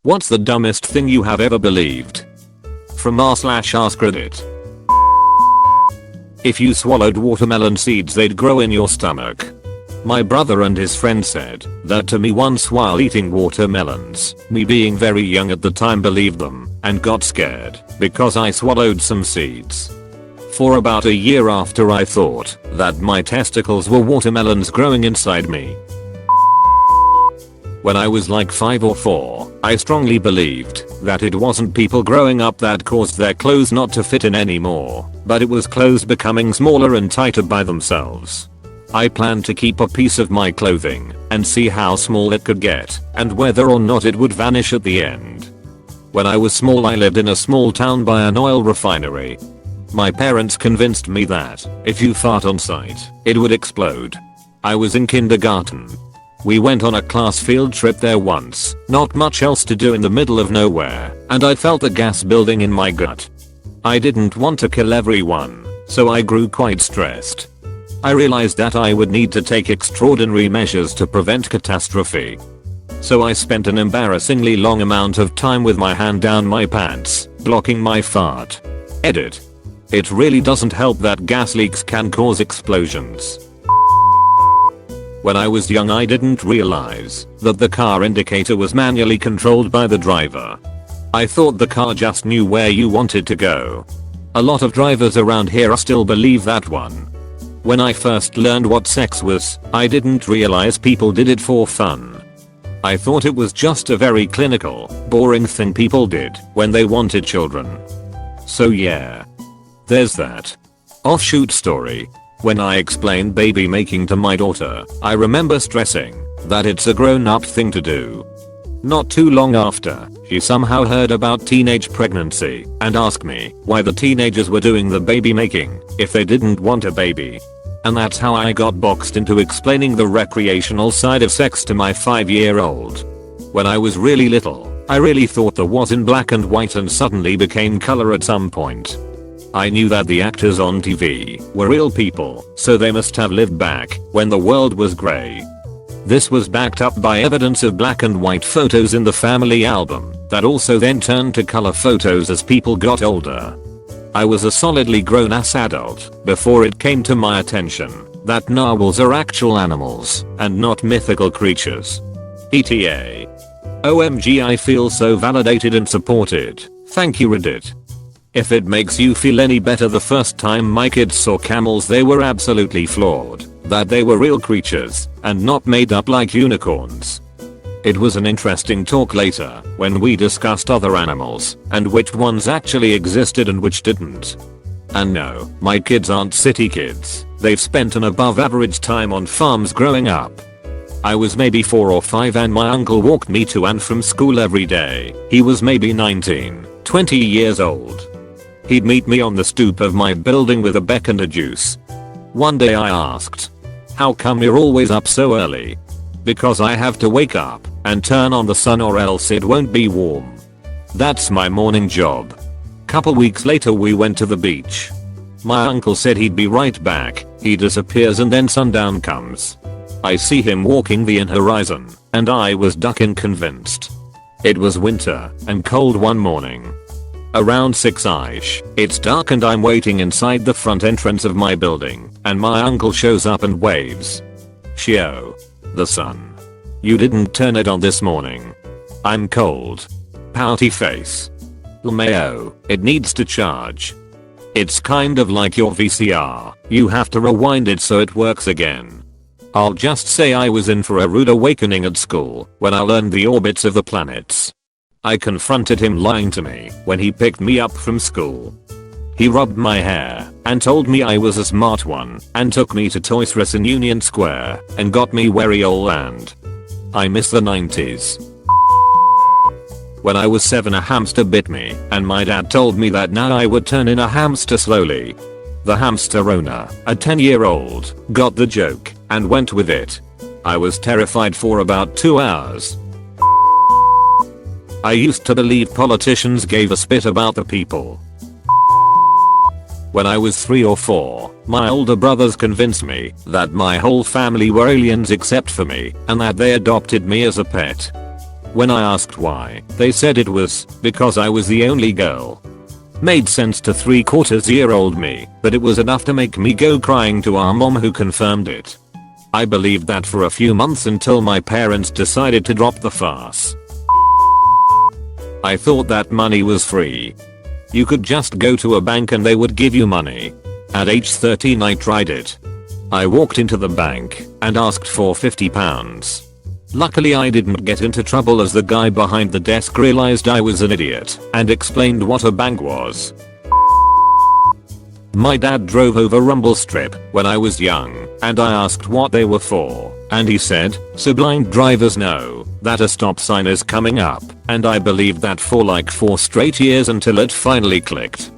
What's the dumbest thing you have ever believed? From r/AskReddit. If you swallowed watermelon seeds, they'd grow in your stomach. My brother and his friend said that to me once while eating watermelons. Me being very young at the time believed them and got scared because I swallowed some seeds. For about a year after, I thought that my testicles were watermelons growing inside me. When I was like 5 or 4, I strongly believed that it wasn't people growing up that caused their clothes not to fit in anymore, but it was clothes becoming smaller and tighter by themselves. I planned to keep a piece of my clothing and see how small it could get and whether or not it would vanish at the end. When I was small, I lived in a small town by an oil refinery. My parents convinced me that if you fart on sight, it would explode. I was in kindergarten. We went on a class field trip there once, not much else to do in the middle of nowhere, and I felt a gas building in my gut. I didn't want to kill everyone, so I grew quite stressed. I realized that I would need to take extraordinary measures to prevent catastrophe. So I spent an embarrassingly long amount of time with my hand down my pants, blocking my fart. Edit. It really doesn't help that gas leaks can cause explosions. When I was young, I didn't realize that the car indicator was manually controlled by the driver. I thought the car just knew where you wanted to go. A lot of drivers around here still believe that one. When I first learned what sex was, I didn't realize people did it for fun. I thought it was just a very clinical, boring thing people did when they wanted children. So yeah. There's that. Offshoot story. When I explained baby making to my daughter, I remember stressing that it's a grown-up thing to do. Not too long after, she somehow heard about teenage pregnancy and asked me why the teenagers were doing the baby making if they didn't want a baby. And that's how I got boxed into explaining the recreational side of sex to my 5-year-old. When I was really little, I really thought there was in black and white and suddenly became color at some point. I knew that the actors on TV were real people, so they must have lived back when the world was grey. This was backed up by evidence of black and white photos in the family album that also then turned to color photos as people got older. I was a solidly grown-ass adult before it came to my attention that narwhals are actual animals and not mythical creatures. ETA. OMG, I feel so validated and supported. Thank you, Reddit. If it makes you feel any better, the first time my kids saw camels, they were absolutely floored that they were real creatures and not made up like unicorns. It was an interesting talk later when we discussed other animals and which ones actually existed and which didn't. And no, my kids aren't city kids. They've spent an above average time on farms growing up. I was maybe 4 or 5 and my uncle walked me to and from school every day. He was maybe 19, 20 years old. He'd meet me on the stoop of my building with a beck and a juice. One day I asked, "How come you're always up so early?" "Because I have to wake up and turn on the sun or else it won't be warm. That's my morning job." Couple weeks later we went to the beach. My uncle said he'd be right back. He disappears and then sundown comes. I see him walking the horizon and I was ducking convinced. It was winter and cold one morning. Around 6ish, it's dark and I'm waiting inside the front entrance of my building and my uncle shows up and waves. "Shio. The sun. You didn't turn it on this morning." "I'm cold." Pouty face. "LMAO, it needs to charge." "It's kind of like your VCR, you have to rewind it so it works again." I'll just say I was in for a rude awakening at school when I learned the orbits of the planets. I confronted him lying to me when he picked me up from school. He rubbed my hair and told me I was a smart one and took me to Toys R Us in Union Square and got me Wario Land. I miss the 90s. When I was 7, a hamster bit me and my dad told me that now I would turn in a hamster slowly. The hamster owner, a 10-year-old, got the joke and went with it. I was terrified for about 2 hours. I used to believe politicians gave a spit about the people. When I was 3 or 4, my older brothers convinced me that my whole family were aliens except for me and that they adopted me as a pet. When I asked why, they said it was because I was the only girl. Made sense to 3/4-year-old me, but it was enough to make me go crying to our mom, who confirmed it. I believed that for a few months until my parents decided to drop the farce. I thought that money was free. You could just go to a bank and they would give you money. At age 13 I tried it. I walked into the bank and asked for £50. Luckily I didn't get into trouble, as the guy behind the desk realized I was an idiot and explained what a bank was. My dad drove over Rumble Strip when I was young, and I asked what they were for, and he said, "So blind drivers know that a stop sign is coming up," and I believed that for like 4 straight years until it finally clicked.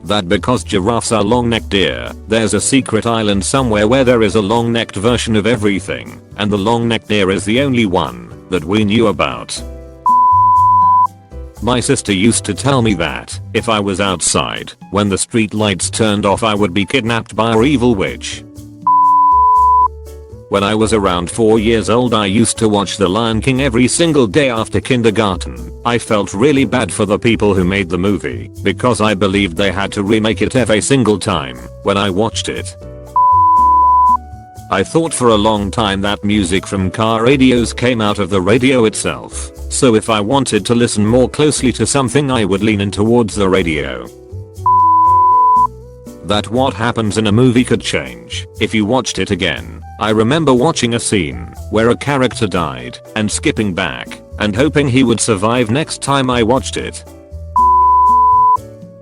That because giraffes are long-necked deer, there's a secret island somewhere where there is a long-necked version of everything, and the long-necked deer is the only one that we knew about. My sister used to tell me that if I was outside when the street lights turned off, I would be kidnapped by an evil witch. When I was around 4 years old, I used to watch The Lion King every single day after kindergarten. I felt really bad for the people who made the movie because I believed they had to remake it every single time when I watched it. I thought for a long time that music from car radios came out of the radio itself, so if I wanted to listen more closely to something I would lean in towards the radio. That what happens in a movie could change if you watched it again. I remember watching a scene where a character died and skipping back and hoping he would survive next time I watched it.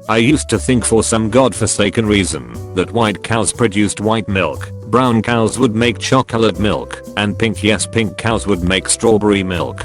I used to think for some godforsaken reason that white cows produced white milk, brown cows would make chocolate milk, and pink cows would make strawberry milk.